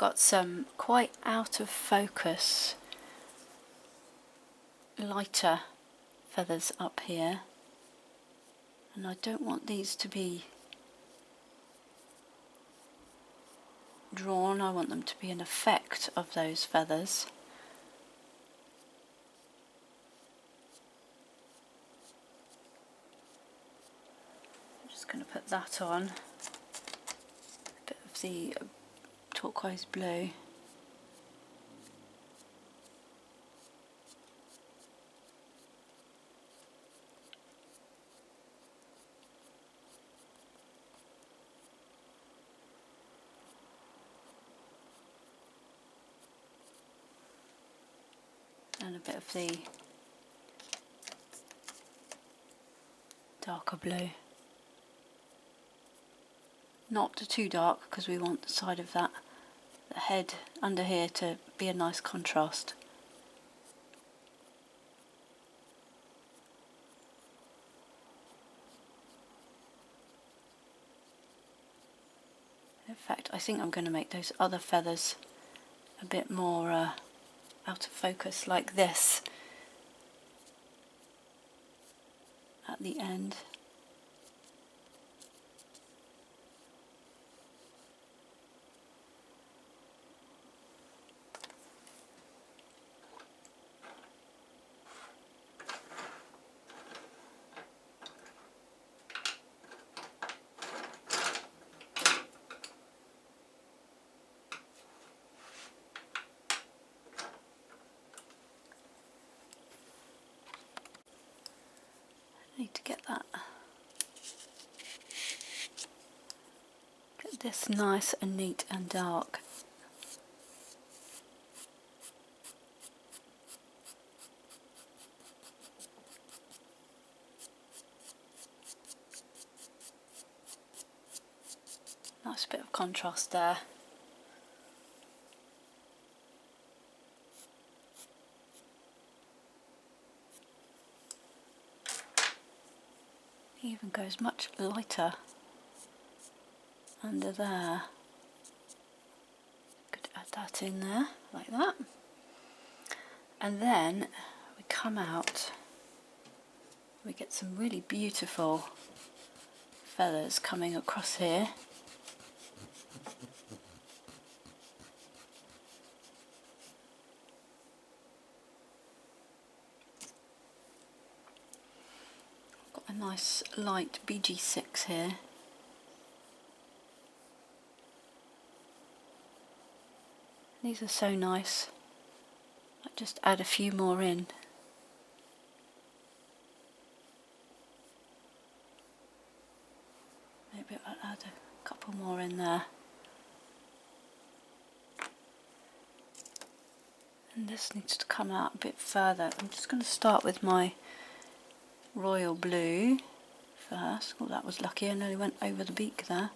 got some quite out of focus lighter feathers up here, and I don't want these to be drawn. I want them to be an effect of those feathers. I'm just going to put that on, a bit of the turquoise blue. And a bit of the darker blue. Not too dark, because we want the side of that, the head under here, to be a nice contrast. In fact, I think I'm going to make those other feathers a bit more out of focus, like this at the end. Need to get this nice and neat and dark. Nice bit of contrast there. It even goes much lighter under there. Could add that in there, like that. And then we come out, we get some really beautiful feathers coming across here. Got a nice light BG6 here. These are so nice. I'll just add a few more in. Maybe I'll add a couple more in there. And this needs to come out a bit further. I'm just going to start with my royal blue first. Oh, that was lucky, I nearly went over the beak there.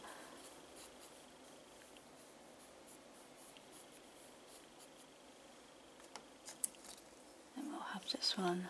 Then we'll have this one.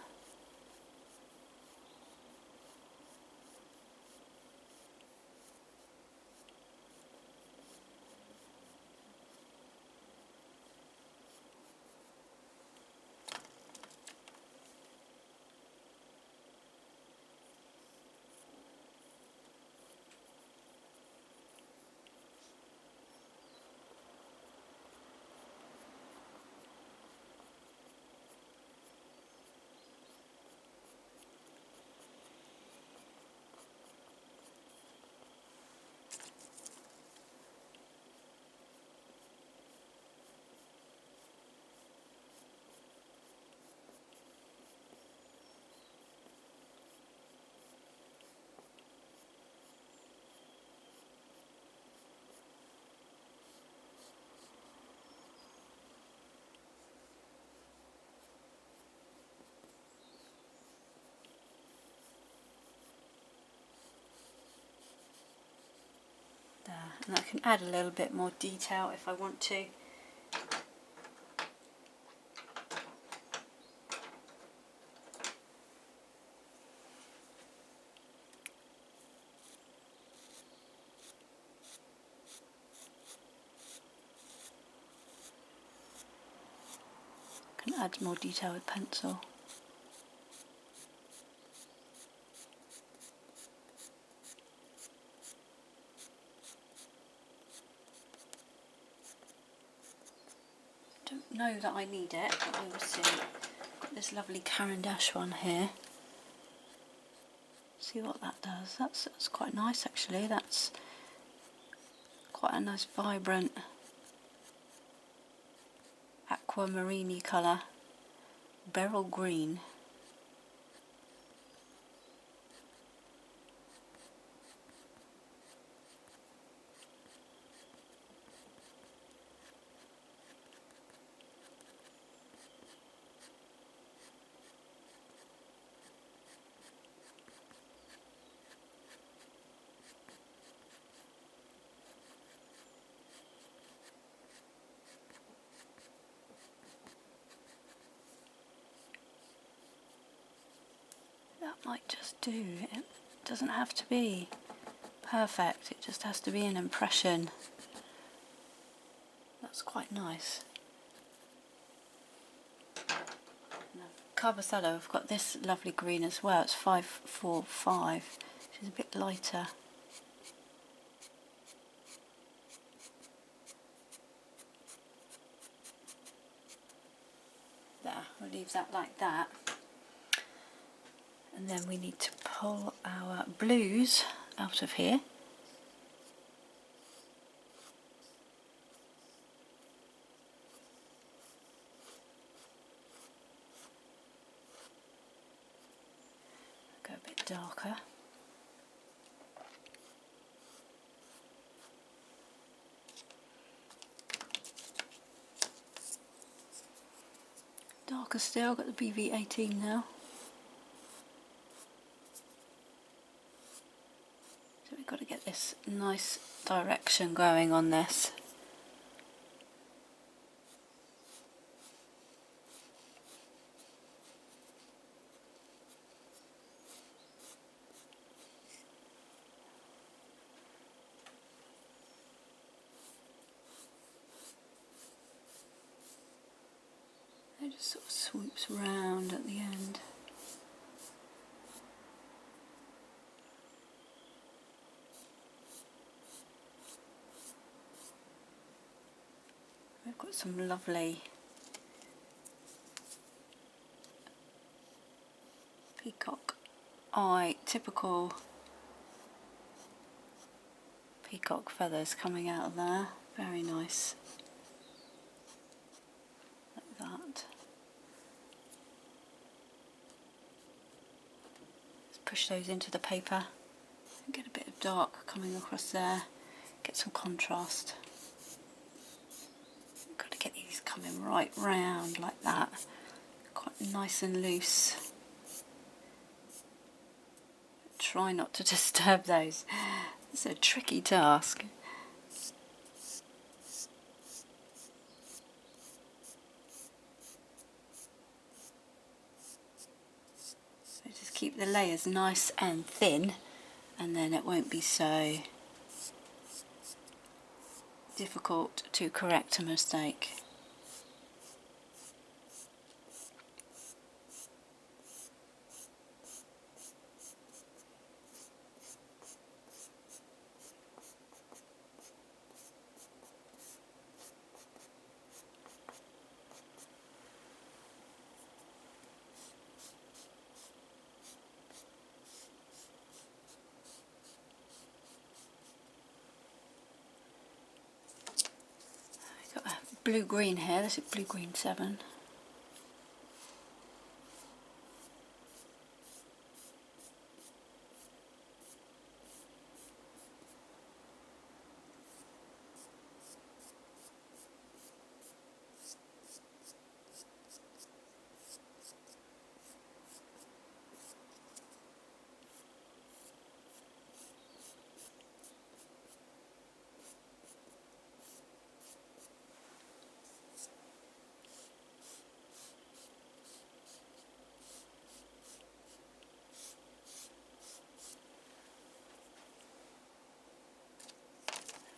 There. And I can add a little bit more detail if I want to. can add more detail with pencil. Don't know that I need it, but we will see. Got this lovely Caran-d'Ache one here. See what that does. That's quite nice actually. That's quite a nice vibrant aquamarine colour. Beryl green. That might just do. It doesn't have to be perfect, it just has to be an impression. That's quite nice. Carbocello, I've got this lovely green as well. It's 545, which is a bit lighter. There, we'll leave that like that. And then we need to pull our blues out of here. Go a bit darker. Darker still, got the BV18 now. So we've got to get this nice direction going on this. It just sort of swoops round at the end. We've got some lovely peacock eye, typical peacock feathers coming out of there. Very nice. Like that. Let's push those into the paper and get a bit of dark coming across there. Get some contrast. Got to get these coming right round like that. Quite nice and loose. Try not to disturb those. It's a tricky task. So just keep the layers nice and thin, and then it won't be so difficult to correct a mistake. Got a blue-green here, this is blue-green 7.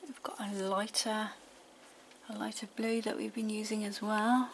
We've got a lighter blue that we've been using as well.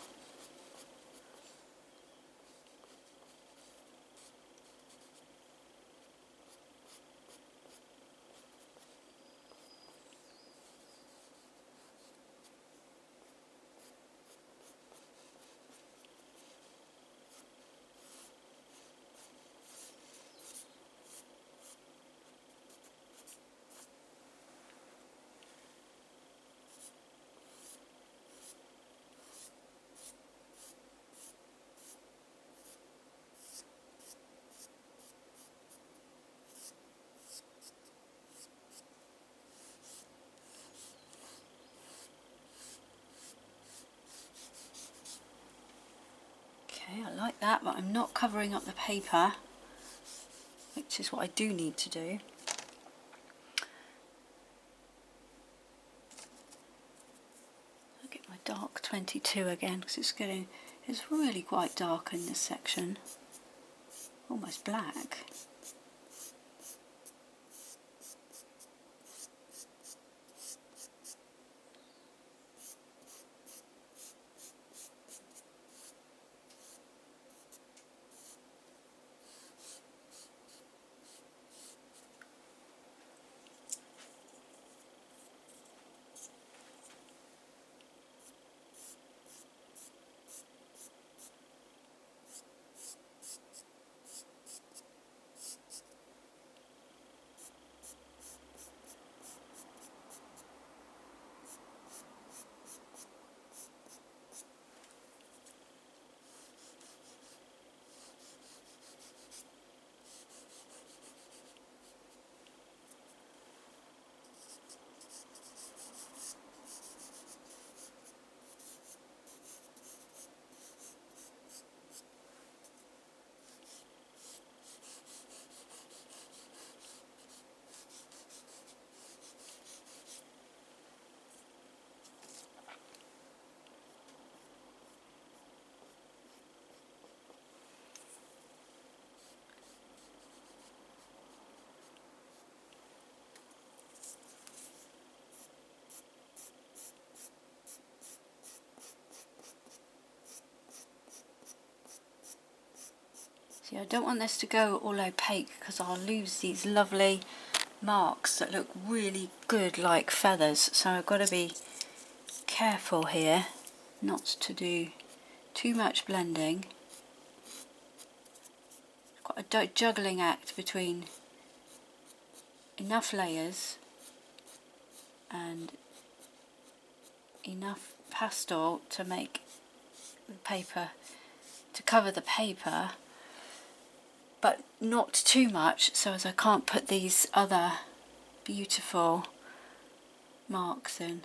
that, but I'm not covering up the paper, which is what I do need to do. I'll get my dark 22 again, because it's really quite dark in this section, almost black. See, I don't want this to go all opaque because I'll lose these lovely marks that look really good like feathers, so I've got to be careful here not to do too much blending. It's quite a juggling act between enough layers and enough pastel to make the paper, to cover the paper, but not too much so as I can't put these other beautiful marks in.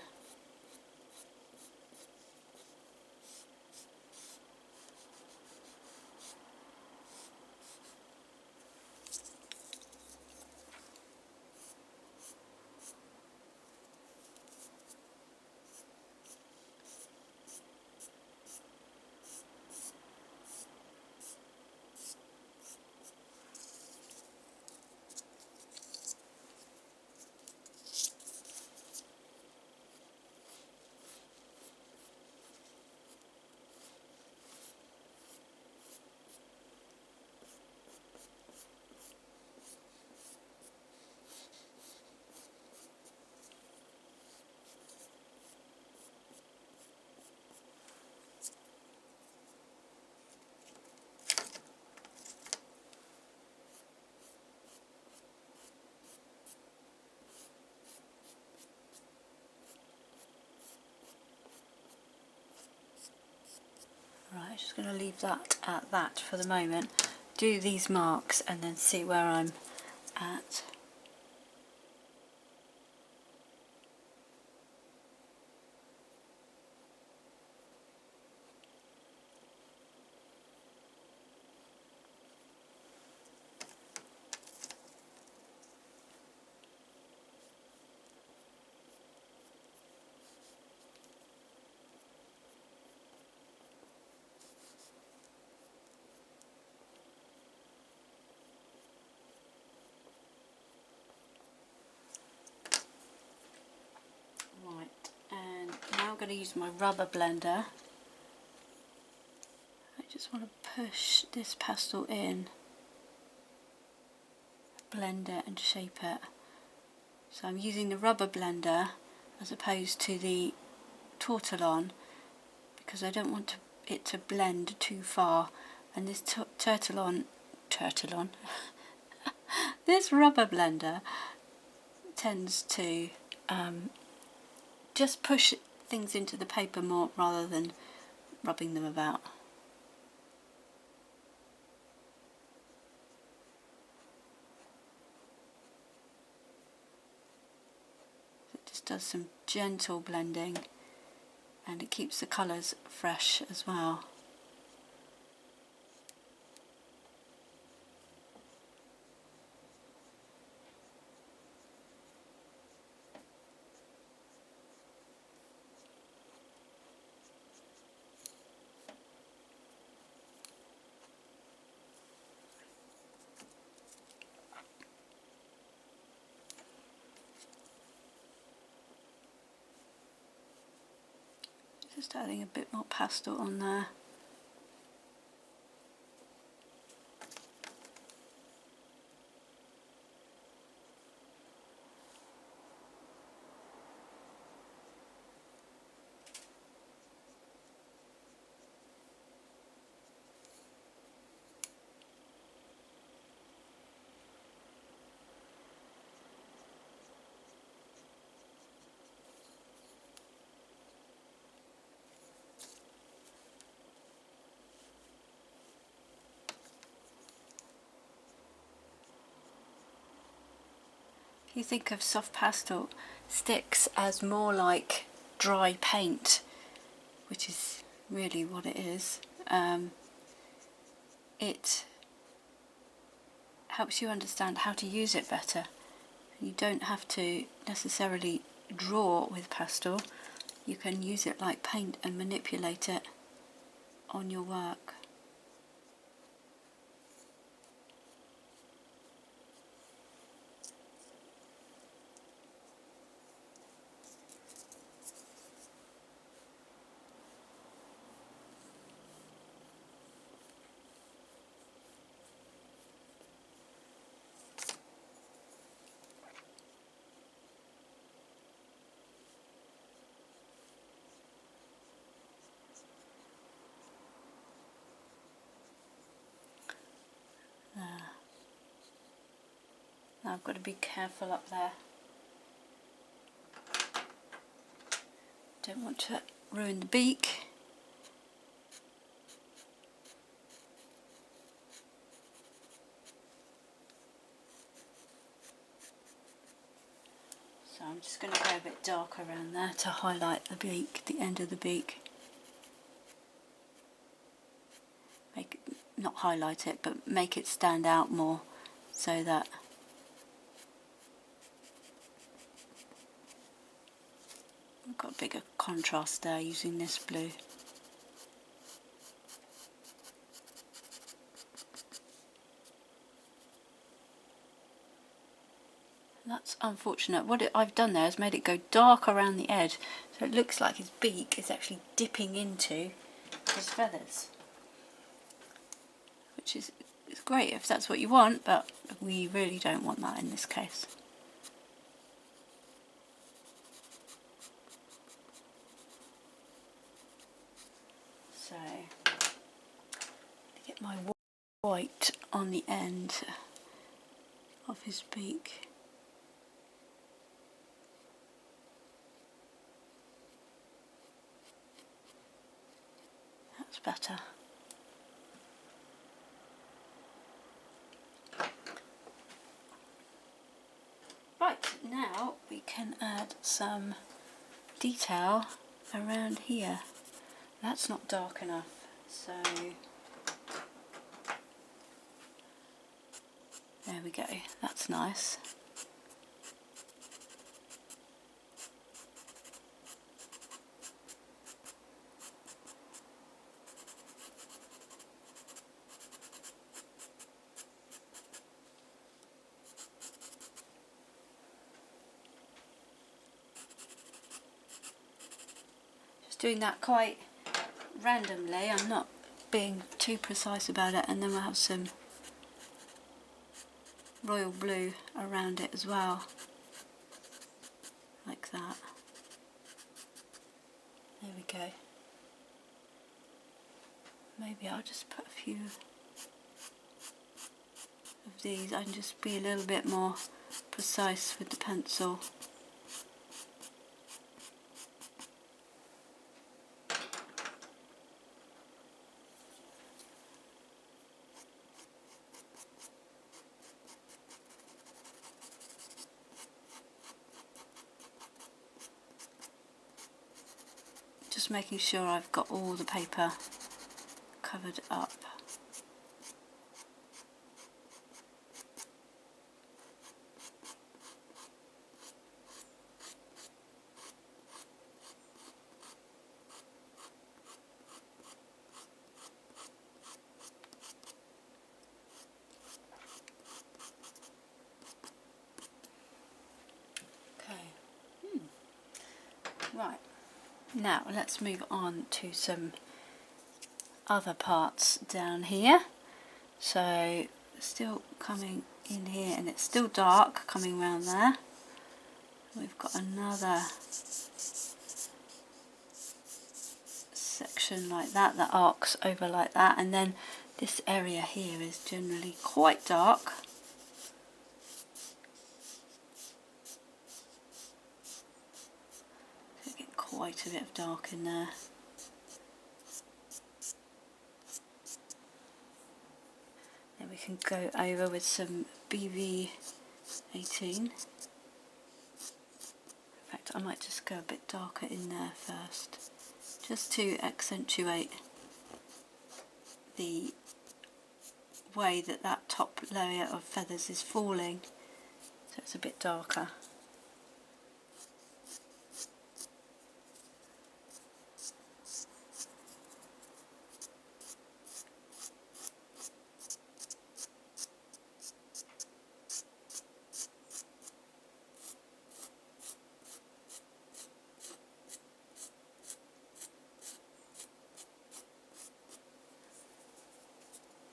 Right, just going to leave that at that for the moment. Do these marks and then see where I'm at. Now I'm going to use my rubber blender. I just want to push this pastel in, blend it and shape it. So I'm using the rubber blender as opposed to the tortillon because I don't want it to blend too far, and this tortillon this rubber blender tends to just push things into the paper more rather than rubbing them about. It just does some gentle blending and it keeps the colours fresh as well. Just adding a bit more pastel on there. You think of soft pastel sticks as more like dry paint, which is really what it is. It helps you understand how to use it better. You don't have to necessarily draw with pastel. You can use it like paint and manipulate it on your work. Now I've got to be careful up there. Don't want to ruin the beak. So I'm just going to go a bit darker around there to highlight the beak, the end of the beak. Not highlight it, but make it stand out more so that we've got a bigger contrast there using this blue. That's unfortunate. What I've done there is made it go dark around the edge, so it looks like his beak is actually dipping into his feathers. Which is great if that's what you want, but we really don't want that in this case. So, get my white on the end of his beak. That's better. Right, now we can add some detail around here. That's not dark enough, so there we go, that's nice. Doing that quite randomly, I'm not being too precise about it, and then we'll have some royal blue around it as well, like that. There we go. Maybe I'll just put a few of these. I can just be a little bit more precise with the pencil. Just making sure I've got all the paper covered up. Okay. Right. Now let's move on to some other parts down here. So still coming in here, and it's still dark coming around there. We've got another section like that that arcs over like that, and then this area here is generally quite dark. So get quite a bit of dark in there. Then we can go over with some BB18. In fact, I might just go a bit darker in there first, just to accentuate the way that that top layer of feathers is falling, so it's a bit darker.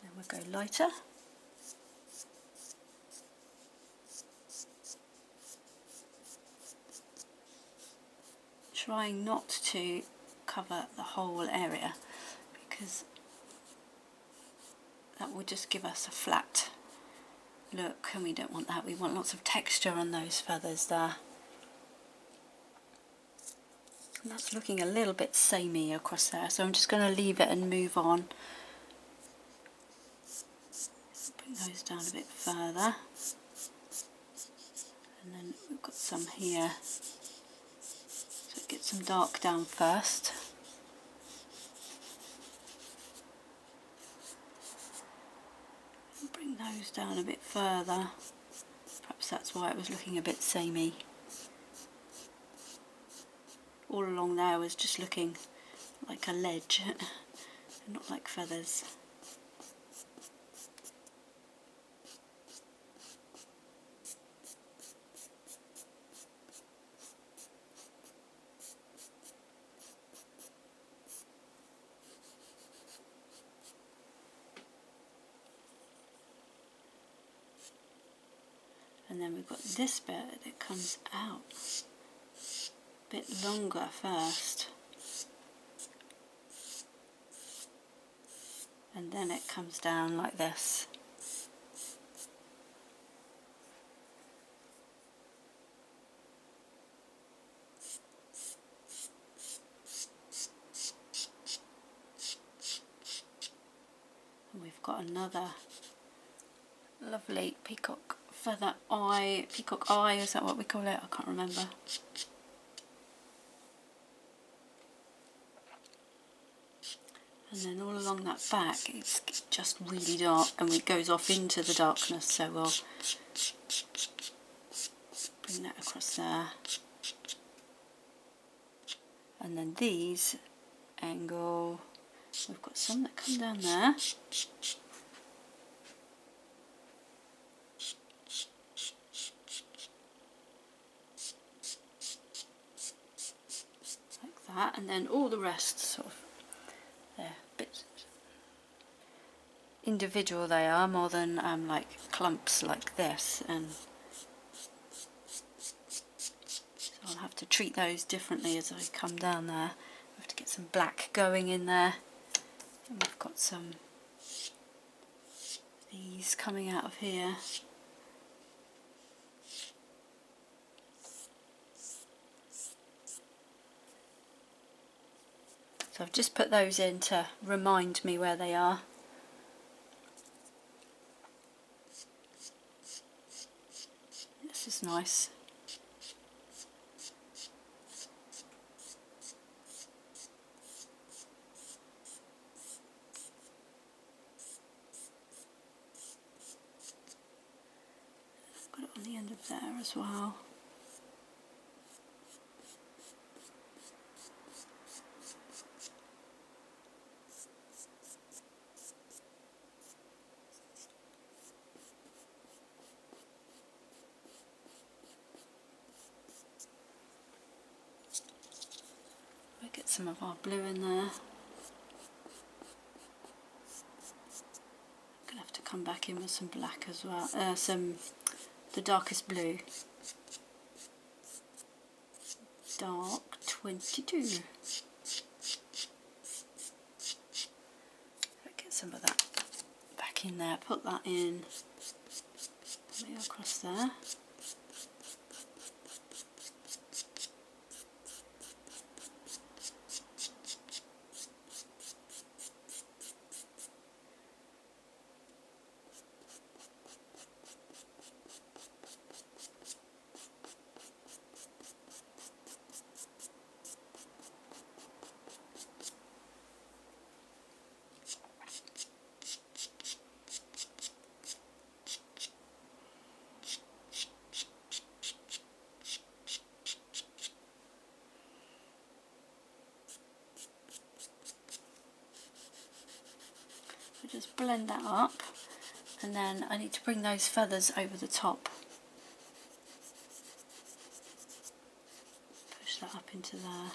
Then we'll go lighter. Trying not to cover the whole area, because that will just give us a flat look, and we don't want that. We want lots of texture on those feathers there. And that's looking a little bit samey across there, so I'm just going to leave it and move on. Bring those down a bit further, and then we've got some here. So get some dark down first. And bring those down a bit further. Perhaps that's why it was looking a bit samey. All along there was just looking like a ledge, not like feathers. And then we've got this bit that comes out a bit longer first, and then it comes down like this. And we've got another lovely peacock feather eye, peacock eye, is that what we call it? I can't remember. And then all along that back it's just really dark, and it goes off into the darkness, so we'll bring that across there. And then these angle, we've got some that come down there. And then all the rest sort of, they're a bit individual, they are, more than like clumps like this, and so I'll have to treat those differently as I come down there. I have to get some black going in there, and we've got some these coming out of here. So I've just put those in to remind me where they are. This is nice. I've got it on the end of there as well. some of our blue in there. Gonna have to come back in with some black as well, the darkest blue. Dark 22. Get some of that back in there, put that in, put it across there. Just blend that up, and then I need to bring those feathers over the top. Push that up into there.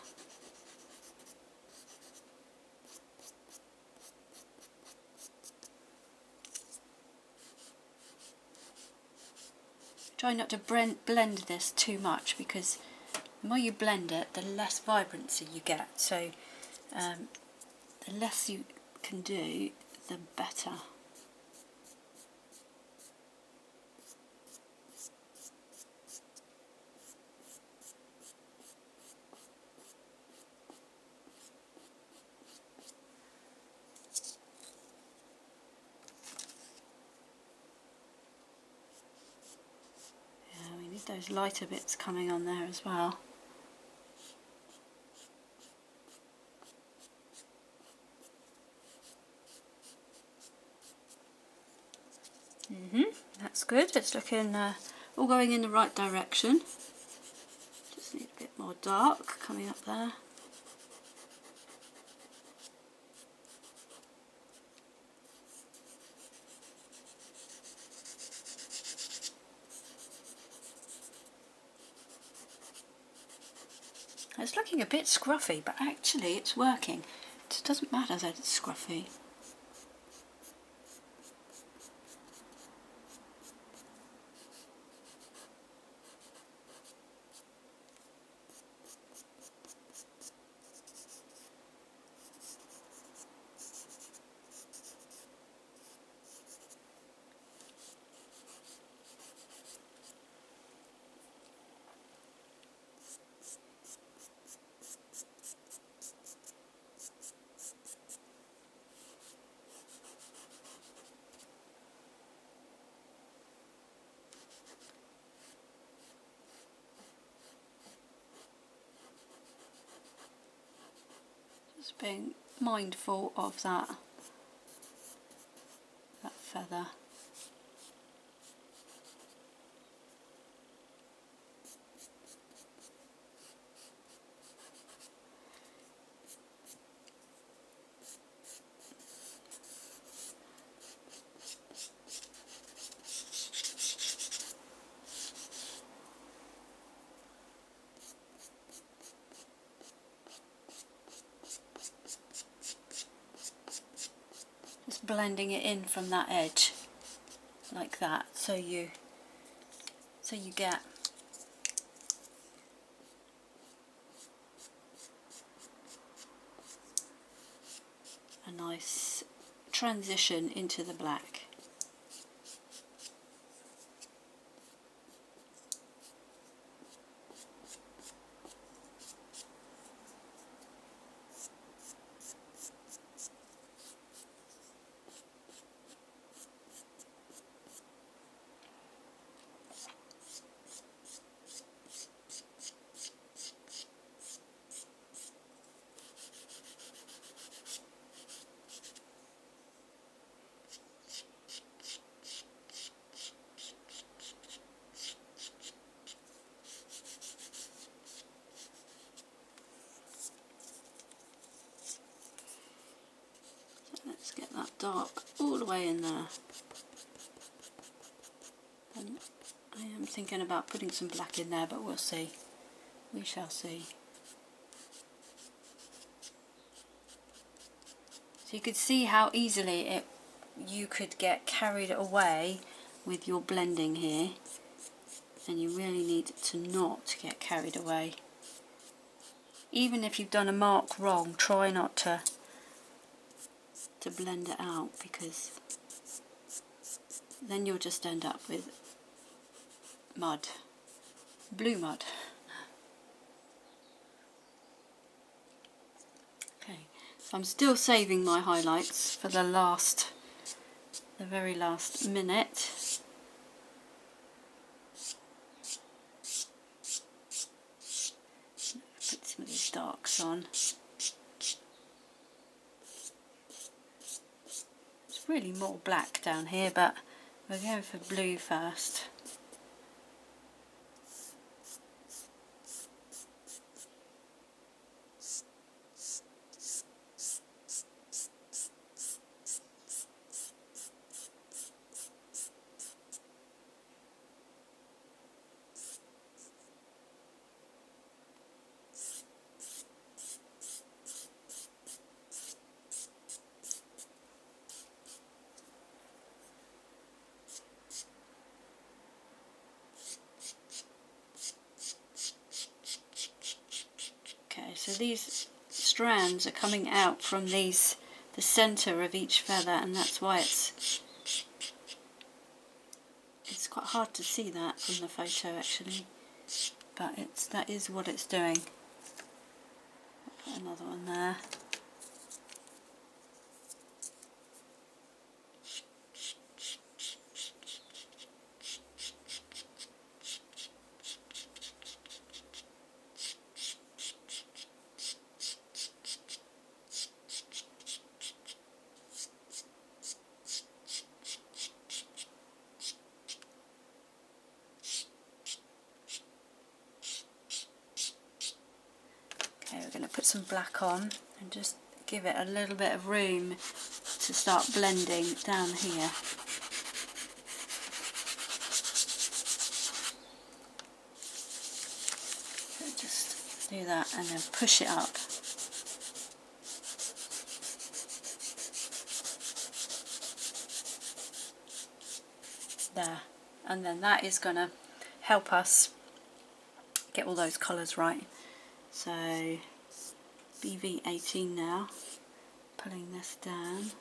Try not to blend this too much, because the more you blend it, the less vibrancy you get. So the less you can do, the better. Yeah, we need those lighter bits coming on there as well. That's good. It's looking all going in the right direction. Just need a bit more dark coming up there. It's looking a bit scruffy, but actually it's working. It doesn't matter that it's scruffy. Just being mindful of that feather. Just blending it in from that edge like that, so you get a nice transition into the black. Let's get that dark all the way in there. And I am thinking about putting some black in there, but we'll see. We shall see. So you could see how easily you could get carried away with your blending here, and you really need to not get carried away. Even if you've done a mark wrong, try not to blend it out, because then you'll just end up with mud, blue mud. Okay, so I'm still saving my highlights for the very last minute. Put some of these darks on. It's really more black down here, but we're going for blue first. So these strands are coming out from the centre of each feather, and that's why it's quite hard to see that from the photo actually, but that is what it's doing. I'll put another one there. Okay, we're going to put some black on and just give it a little bit of room to start blending down here. So just do that and then push it up. There, and then that is going to help us get all those colours right. So BV18 now, pulling this down.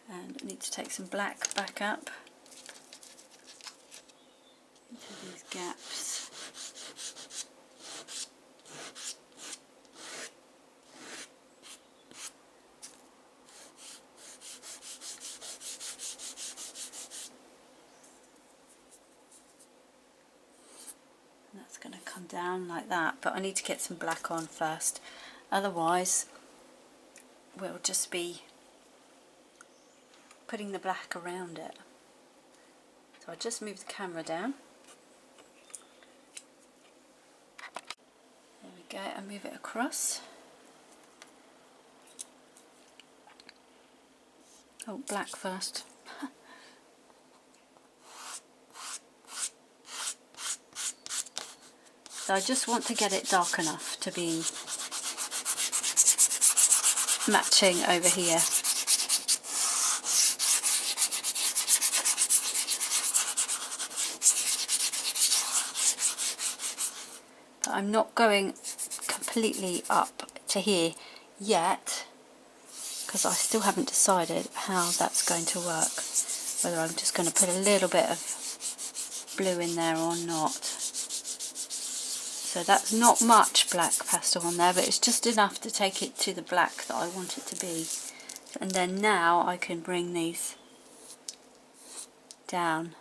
And I need to take some black back up into these gaps. And that's going to come down like that, but I need to get some black on first, otherwise we'll just be putting the black around it. So I just move the camera down. There we go, and move it across. Oh, black first. So I just want to get it dark enough to be matching over here. But I'm not going completely up to here yet, because I still haven't decided how that's going to work, whether I'm just going to put a little bit of blue in there or not. So that's not much black pastel on there, but it's just enough to take it to the black that I want it to be. And then now I can bring these down.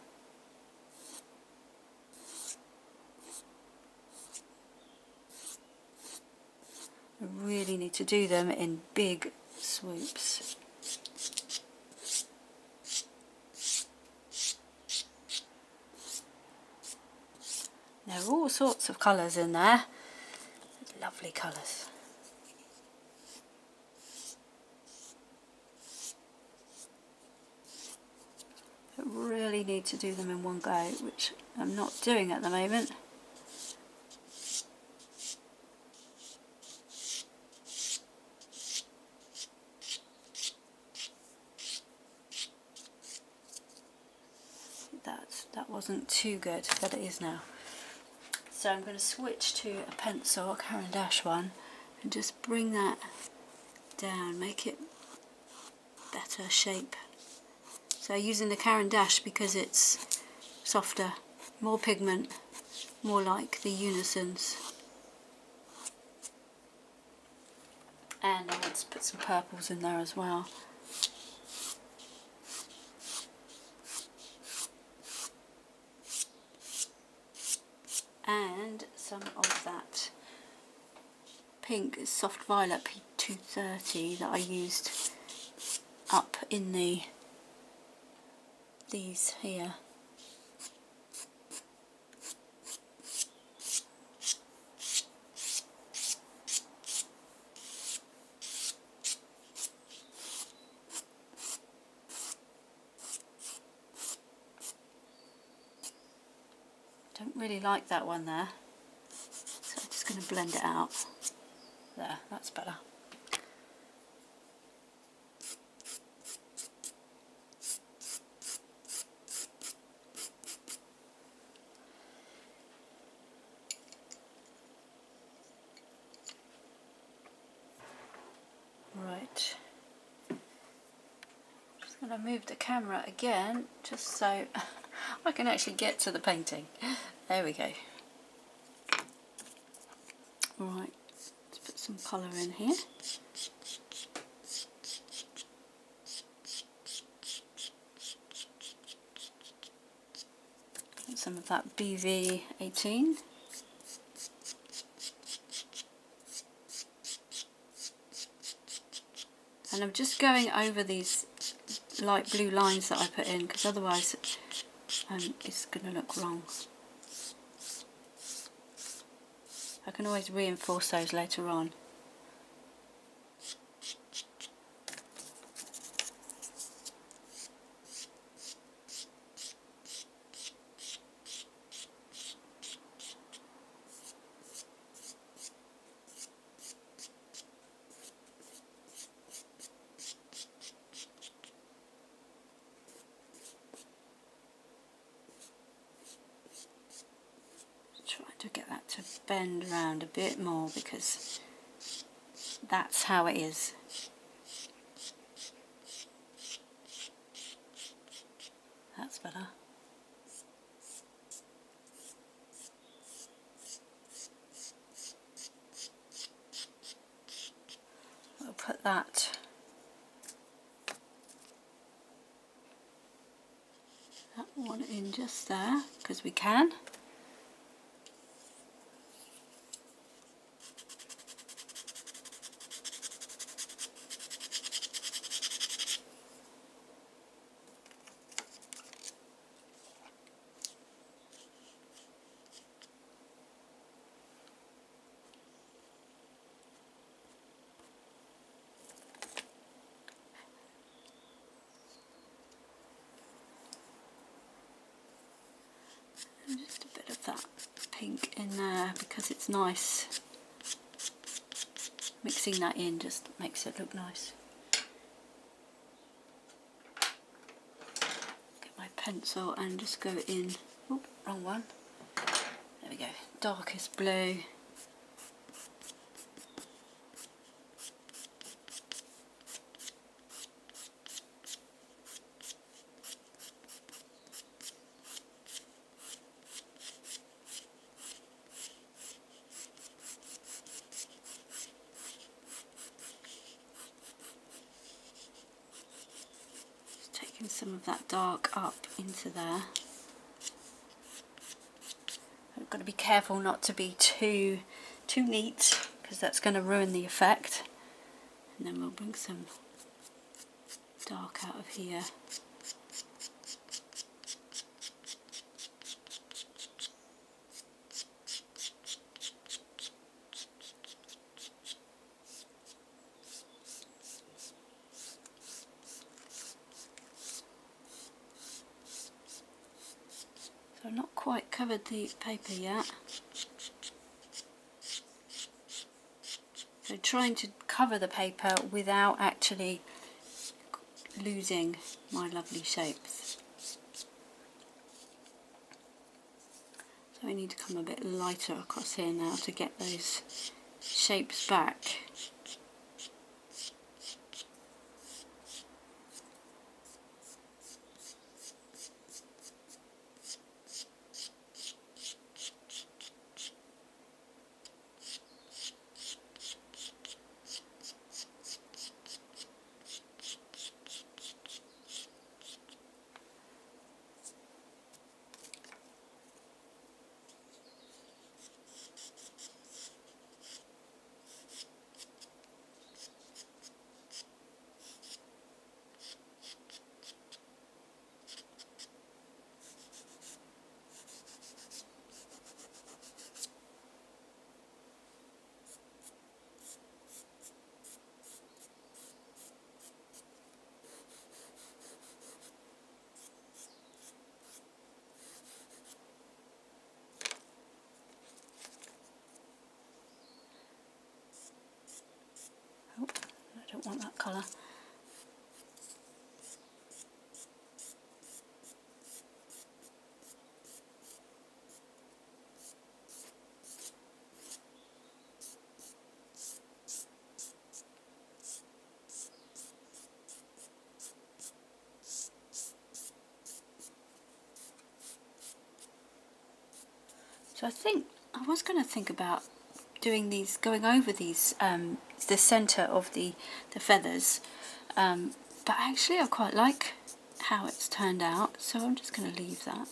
I really need to do them in big swoops. There are all sorts of colours in there. Lovely colours. I really need to do them in one go, which I'm not doing at the moment. That wasn't too good, but it is now. So I'm going to switch to a pencil, a Kerrigan-Harris one, and just bring that down, make it better shape. So using the Kerrigan-Harris because it's softer, more pigment, more like the Unisons. And I want to put some purples in there as well. And some of that pink soft violet P230 that I used up in these here. Don't really like that one there, so I'm just going to blend it out. There, that's better. Right, just going to move the camera again just so I can actually get to the painting. There we go. Right, let's put some colour in here. And some of that BV18. And I'm just going over these light blue lines that I put in, because otherwise it's going to look wrong. I can always reinforce those later on. Try to get that to bend around a bit more, because that's how it is. That's better. We'll put that one in just there, because we can. And just a bit of that pink in there, because it's nice. Mixing that in just makes it look nice. Get my pencil and just go in. Oh, wrong one. There we go. Darkest blue. Taking some of that dark up into there. I've got to be careful not to be too neat, because that's going to ruin the effect. And then we'll bring some dark out of here. I've not quite covered the paper yet. So trying to cover the paper without actually losing my lovely shapes. So we need to come a bit lighter across here now to get those shapes back. Oh, I don't want that colour. So I think I was going to think about doing these, going over these, the centre of the feathers, but actually I quite like how it's turned out, so I'm just going to leave that.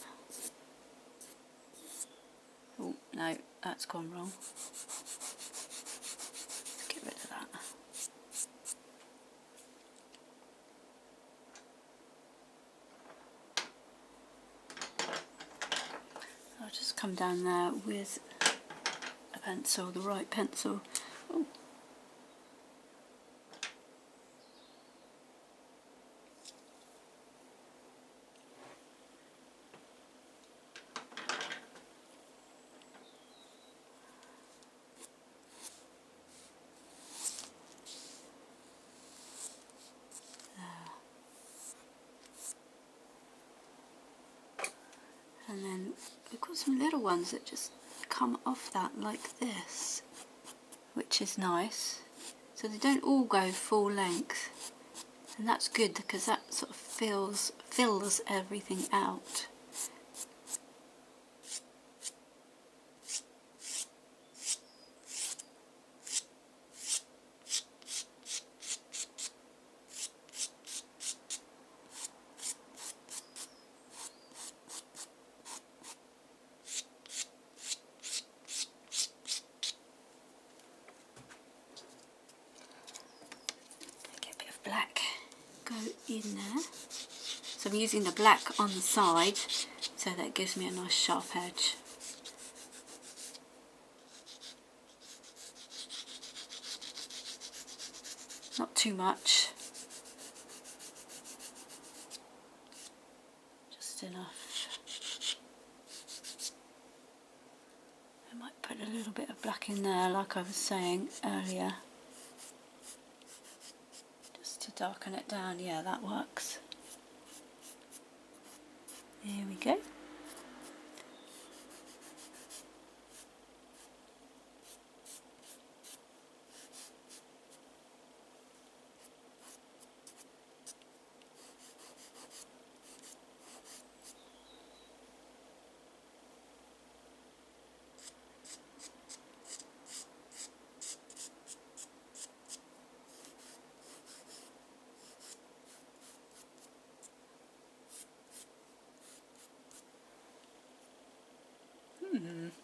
Oh no, that's gone wrong. Let's get rid of that. I'll just come down there with a pencil, the right pencil. Oh. And then we've got some little ones that just come off that like this, which is nice. So they don't all go full length, and that's good because that sort of fills everything out. Black go in there. So I'm using the black on the side so that gives me a nice sharp edge. Not too much, just enough. I might put a little bit of black in there like I was saying earlier, to darken it down. Yeah, that works. There we go.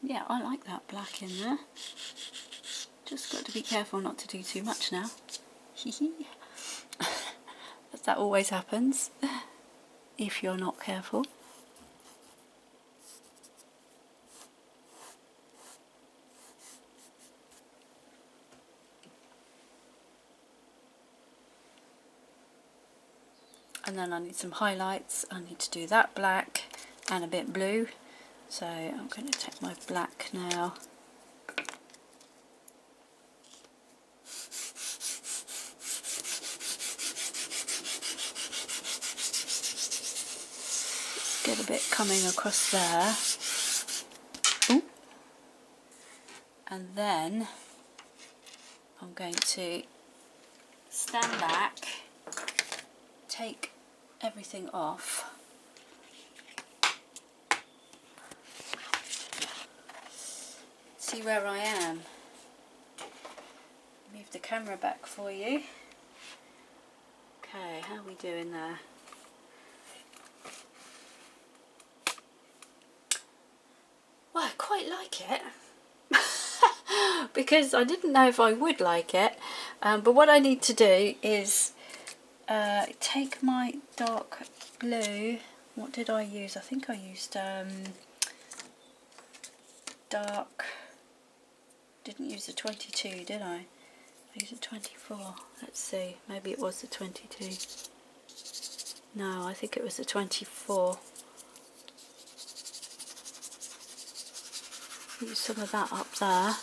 Yeah, I like that black in there. Just got to be careful not to do too much now. As that always happens if you're not careful. And then I need some highlights. I need to do that black and a bit blue. So I'm going to take my black now. Get a bit coming across there. Ooh. And then I'm going to stand back, take everything off. See where I am. Move the camera back for you. Okay, how are we doing there? Well, I quite like it. Because I didn't know if I would like it. But what I need to do is take my dark blue. What did I use? I think I used dark. Didn't use the 22, did I? I used the 24. Let's see. Maybe it was the 22. No, I think it was the 24. Use some of that up there.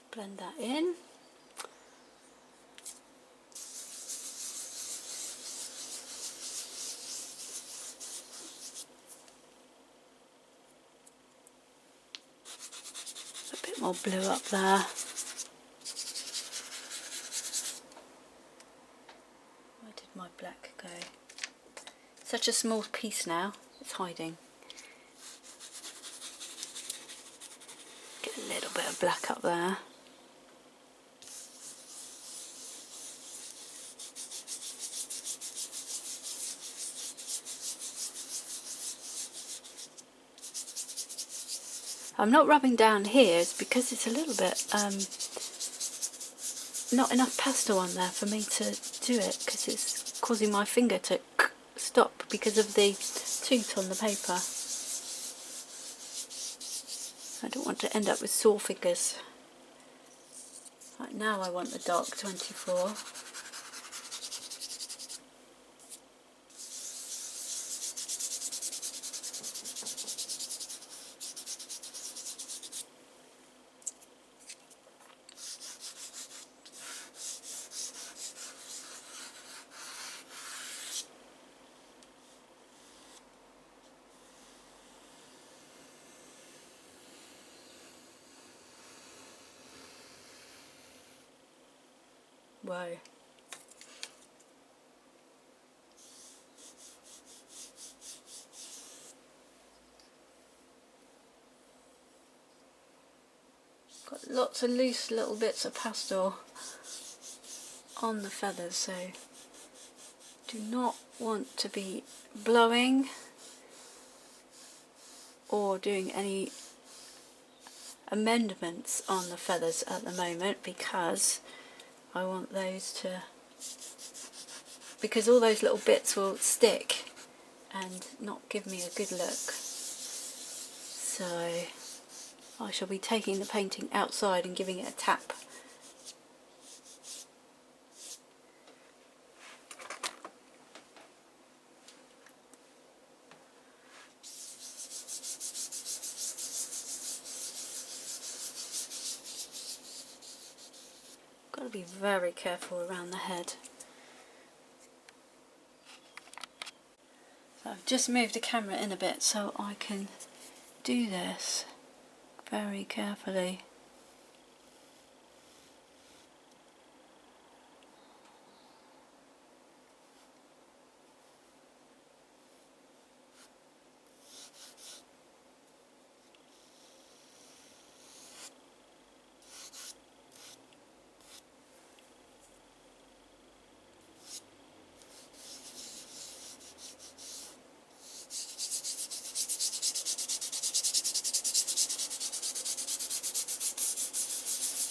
Blend that in. A bit more blue up there. Where did my black go? Such a small piece now, it's hiding. Get a little bit of black up there. I'm not rubbing down here, it's because it's a little bit, not enough pastel on there for me to do it, because it's causing my finger to stop because of the tooth on the paper. I don't want to end up with sore fingers. Right, now I want the dark 24. Whoa. Got lots of loose little bits of pastel on the feathers, so do not want to be blowing or doing any amendments on the feathers at the moment, because I want those to, because all those little bits will stick and not give me a good look. So I shall be taking the painting outside and giving it a tap. Got to be very careful around the head. So I've just moved the camera in a bit so I can do this very carefully.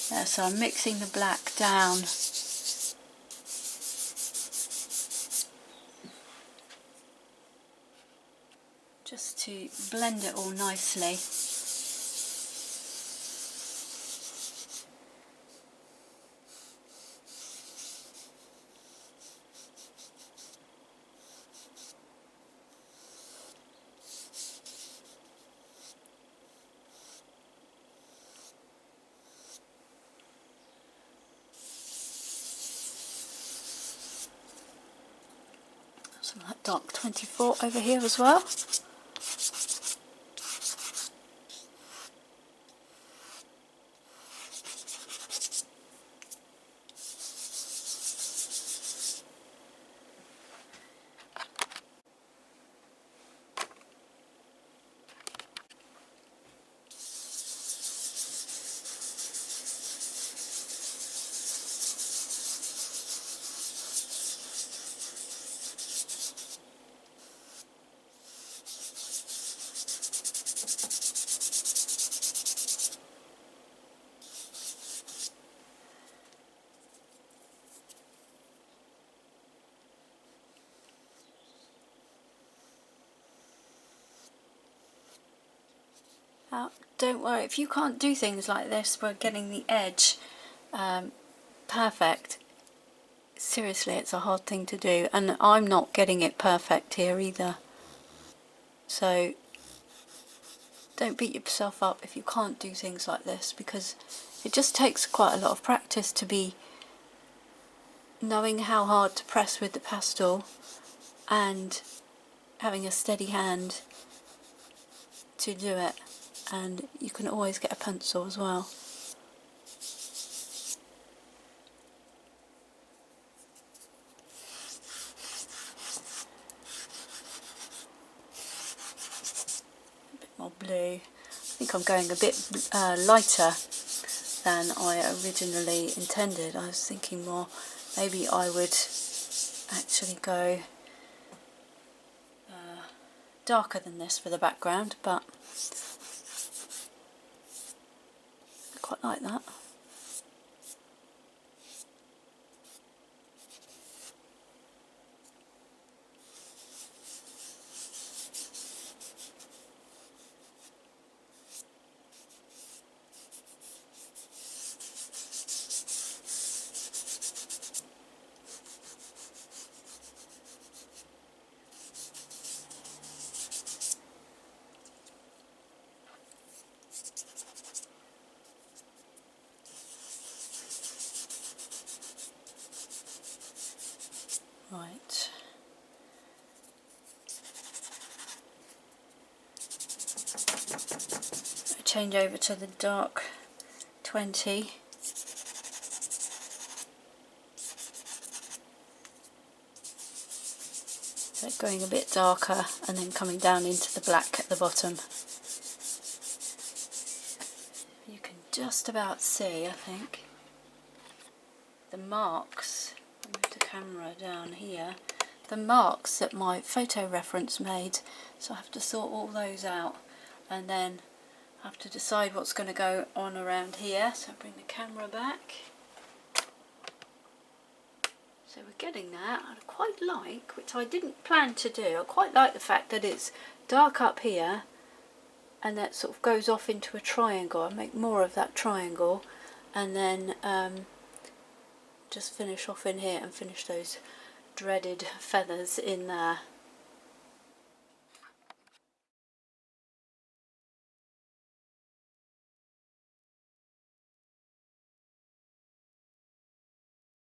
There, so I'm mixing the black down. Just to blend it all nicely. some of that dark 24 over here as well. Now, don't worry, if you can't do things like this, we're getting the edge perfect. Seriously, it's a hard thing to do, and I'm not getting it perfect here either. So don't beat yourself up if you can't do things like this, because it just takes quite a lot of practice to be knowing how hard to press with the pastel and having a steady hand to do it. And you can always get a pencil as well. A bit more blue. I think I'm going a bit lighter than I originally intended. I was thinking more, maybe I would actually go darker than this for the background, but I quite like that. Right. Change over to the dark 20. So going a bit darker and then coming down into the black at the bottom. You can just about see, I think, the marks. I'll move the camera down here. The marks that my photo reference made, so I have to sort all those out, and then I have to decide what's going to go on around here. So bring the camera back. So we're getting there. I quite like, which I didn't plan to do, I quite like the fact that it's dark up here and that sort of goes off into a triangle. I'll make more of that triangle and then just finish off in here and finish those dreaded feathers in there.